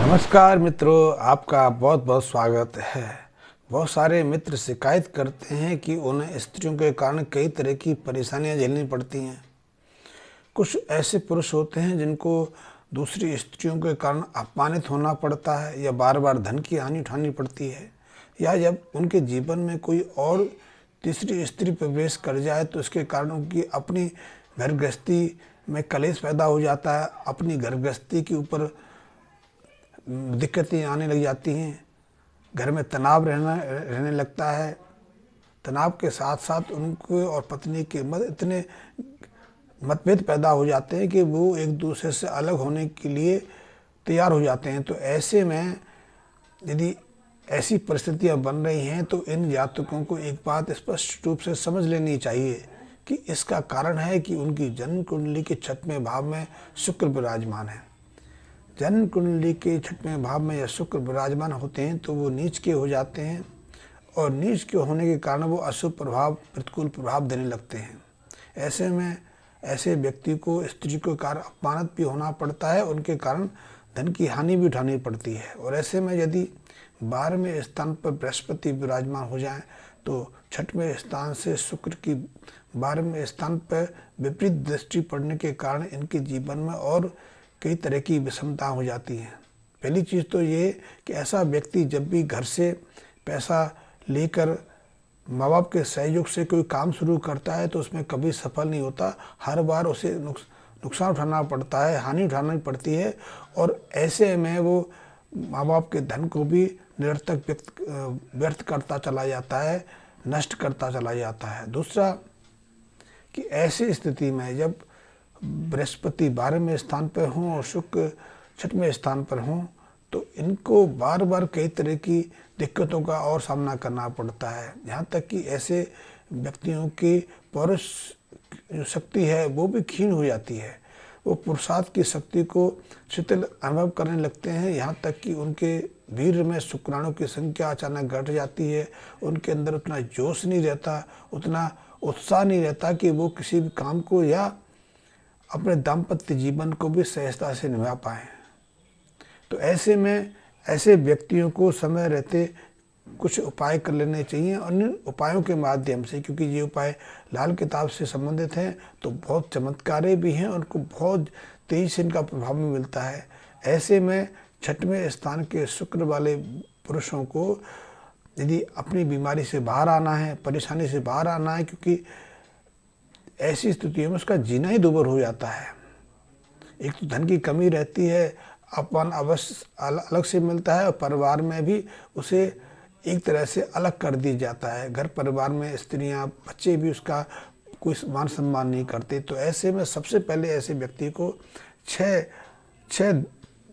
नमस्कार मित्रों, आपका बहुत बहुत स्वागत है। बहुत सारे मित्र शिकायत करते हैं कि उन्हें स्त्रियों के कारण कई तरह की परेशानियां झेलनी पड़ती हैं। कुछ ऐसे पुरुष होते हैं जिनको दूसरी स्त्रियों के कारण अपमानित होना पड़ता है या बार बार धन की हानि उठानी पड़ती है, या जब उनके जीवन में कोई और तीसरी स्त्री प्रवेश कर जाए तो इसके कारण उनकी अपनी घर गृहस्थी में कलेश पैदा हो जाता है। अपनी घर गृहस्थी के ऊपर दिक्कतें आने लग जाती हैं, घर में तनाव रहने लगता है। तनाव के साथ साथ उनको और पत्नी के मध्य इतने मतभेद पैदा हो जाते हैं कि वो एक दूसरे से अलग होने के लिए तैयार हो जाते हैं। तो ऐसे में यदि ऐसी परिस्थितियां बन रही हैं तो इन जातकों को एक बात स्पष्ट रूप से समझ लेनी चाहिए कि इसका कारण है कि उनकी जन्म कुंडली के 6वें भाव में शुक्र विराजमान है। जन्म कुंडली के 6वें भाव में यह शुक्र विराजमान होते हैं तो वो नीच के हो जाते हैं, और नीच के होने के कारण वो अशुभ प्रभाव, प्रतिकूल प्रभाव देने लगते हैं। ऐसे में ऐसे व्यक्ति को स्त्री के कारण अपमानित भी होना पड़ता है, उनके कारण धन की हानि भी उठानी पड़ती है। और ऐसे में यदि 12वें स्थान पर बृहस्पति विराजमान हो जाए तो 6वें स्थान से शुक्र की 12वें स्थान पर विपरीत दृष्टि पड़ने के कारण इनके जीवन में और कई तरह की विषमता हो जाती हैं। पहली चीज़ तो ये कि ऐसा व्यक्ति जब भी घर से पैसा लेकर माँ बाप के सहयोग से कोई काम शुरू करता है तो उसमें कभी सफल नहीं होता। हर बार उसे नुकसान उठाना पड़ता है, हानि उठानी पड़ती है, और ऐसे में वो माँ बाप के धन को भी निरर्थक व्यर्थ करता चला जाता है, नष्ट करता चला जाता है। दूसरा कि ऐसी स्थिति में जब बृहस्पति 12वें स्थान पर हों और शुक्र 6वें स्थान पर हों तो इनको बार बार कई तरह की दिक्कतों का और सामना करना पड़ता है। यहाँ तक कि ऐसे व्यक्तियों की पौरुष जो शक्ति है वो भी क्षीण हो जाती है। वो पुरुषार्थ की शक्ति को शिथिल अनुभव करने लगते हैं। यहाँ तक कि उनके वीर्य में शुक्राणु की संख्या अचानक घट जाती है। उनके अंदर उतना जोश नहीं रहता, उतना उत्साह नहीं रहता कि वो किसी भी काम को या अपने दाम्पत्य जीवन को भी सहजता से निभा पाएँ। तो ऐसे में ऐसे व्यक्तियों को समय रहते कुछ उपाय कर लेने चाहिए। अन्य उपायों के माध्यम से, क्योंकि ये उपाय लाल किताब से संबंधित हैं तो बहुत चमत्कारी भी हैं, उनको बहुत तेजी से इनका प्रभाव भी मिलता है। ऐसे में 6वें स्थान के शुक्र वाले पुरुषों को यदि अपनी बीमारी से बाहर आना है, परेशानी से बाहर आना है, क्योंकि ऐसी स्थितियों में उसका जीना ही दुभर हो जाता है। एक तो धन की कमी रहती है, अपमान अवश्य अलग से मिलता है, और परिवार में भी उसे एक तरह से अलग कर दिया जाता है। घर परिवार में स्त्रियां, बच्चे भी उसका कोई मान सम्मान नहीं करते। तो ऐसे में सबसे पहले ऐसे व्यक्ति को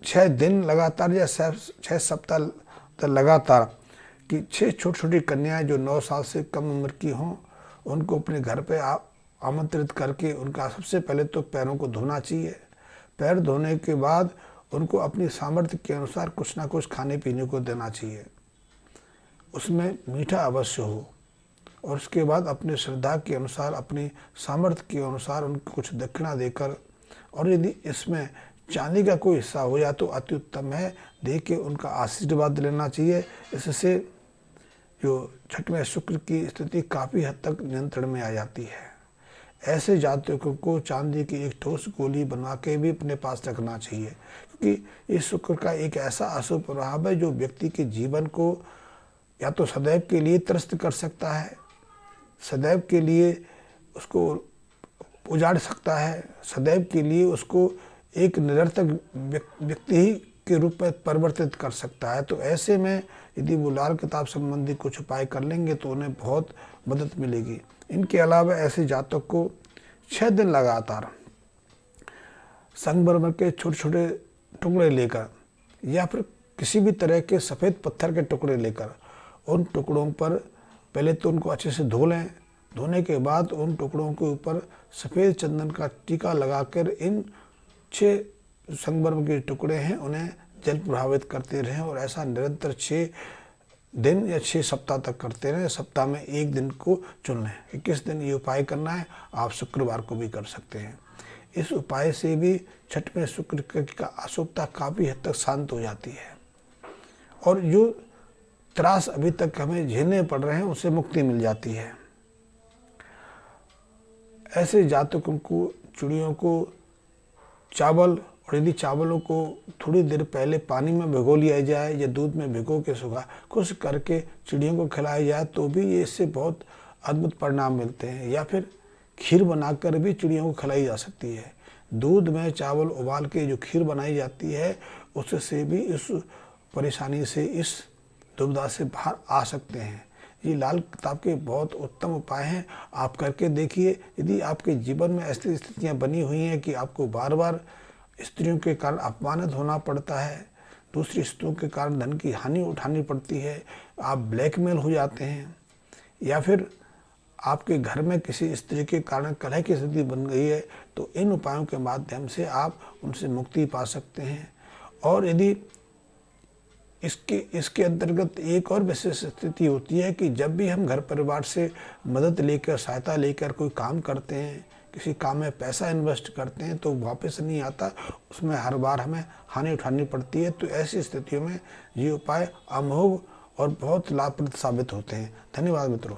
छः दिन लगातार या 6 सप्ताह लगातार कि 6 छोटी छोटी कन्याएं जो 9 साल से कम उम्र की हों उनको अपने घर पे आमंत्रित करके उनका सबसे पहले तो पैरों को धोना चाहिए। पैर धोने के बाद उनको अपनी सामर्थ्य के अनुसार कुछ ना कुछ खाने पीने को देना चाहिए, उसमें मीठा अवश्य हो, और उसके बाद अपनी श्रद्धा के अनुसार, अपनी सामर्थ्य के अनुसार उनको कुछ दक्षिणा देकर, और यदि इसमें चांदी का कोई हिस्सा हो जाए तो अति उत्तम है, दे के उनका आशीर्वाद लेना चाहिए। इससे जो 6वें शुक्र की स्थिति काफ़ी हद तक नियंत्रण में आ जाती है। ऐसे जातकों को चांदी की एक ठोस गोली बनवा के भी अपने पास रखना चाहिए, क्योंकि इस शुक्र का एक ऐसा अशुभ प्रभाव है जो व्यक्ति के जीवन को या तो सदैव के लिए त्रस्त कर सकता है, सदैव के लिए उसको उजाड़ सकता है, सदैव के लिए उसको एक निरर्थक व्यक्ति ही के रूप में परिवर्तित कर सकता है। तो ऐसे में यदि वो लाल किताब संबंधी कुछ उपाय कर लेंगे तो उन्हें बहुत मदद मिलेगी। इनके अलावा ऐसे जातक को 6 दिन लगातार संगमरमर के छोटे छोटे टुकड़े लेकर या फिर किसी भी तरह के सफ़ेद पत्थर के टुकड़े लेकर उन टुकड़ों पर पहले तो उनको अच्छे से धो लें। धोने के बाद उन टुकड़ों के ऊपर सफ़ेद चंदन का टीका लगाकर इन 6 संगमरमर के टुकड़े हैं उन्हें जल प्रभावित करते रहें, और ऐसा निरंतर 6 दिन या 6 सप्ताह तक करते रहें। सप्ताह में एक दिन को चुन लें कि किस दिन ये उपाय करना है। आप शुक्रवार को भी कर सकते हैं। इस उपाय से भी छठ में शुक्र की अशुभता काफ़ी हद तक शांत हो जाती है और जो त्रास अभी तक हमें झेलने पड़ रहे हैं उससे मुक्ति मिल जाती है। ऐसे जातकों को चिड़ियों को चावल, और यदि चावलों को थोड़ी देर पहले पानी में भिगो लिया जाए या दूध में भिगो के सुखा खुश करके चिड़ियों को खिलाया जाए तो भी ये इससे बहुत अद्भुत परिणाम मिलते हैं। या फिर खीर बनाकर भी चिड़ियों को खिलाई जा सकती है। दूध में चावल उबाल के जो खीर बनाई जाती है उससे भी इस परेशानी से, इस दुविधा से बाहर आ सकते हैं। ये लाल किताब के बहुत उत्तम उपाय हैं, आप करके देखिए। यदि आपके जीवन में ऐसी स्थितियां बनी हुई हैं कि आपको बार बार स्त्रियों के कारण अपमानित होना पड़ता है, दूसरी स्त्रियों के कारण धन की हानि उठानी पड़ती है, आप ब्लैकमेल हो जाते हैं, या फिर आपके घर में किसी स्त्री के कारण कलह की स्थिति बन गई है, तो इन उपायों के माध्यम से आप उनसे मुक्ति पा सकते हैं। और यदि इसके अंतर्गत एक और विशेष स्थिति होती है कि जब भी हम घर परिवार से मदद लेकर, सहायता लेकर कोई काम करते हैं, किसी काम में पैसा इन्वेस्ट करते हैं तो वापस नहीं आता, उसमें हर बार हमें हानि उठानी पड़ती है। तो ऐसी स्थितियों में ये उपाय अमोघ और बहुत लाभप्रद साबित होते हैं। धन्यवाद मित्रों।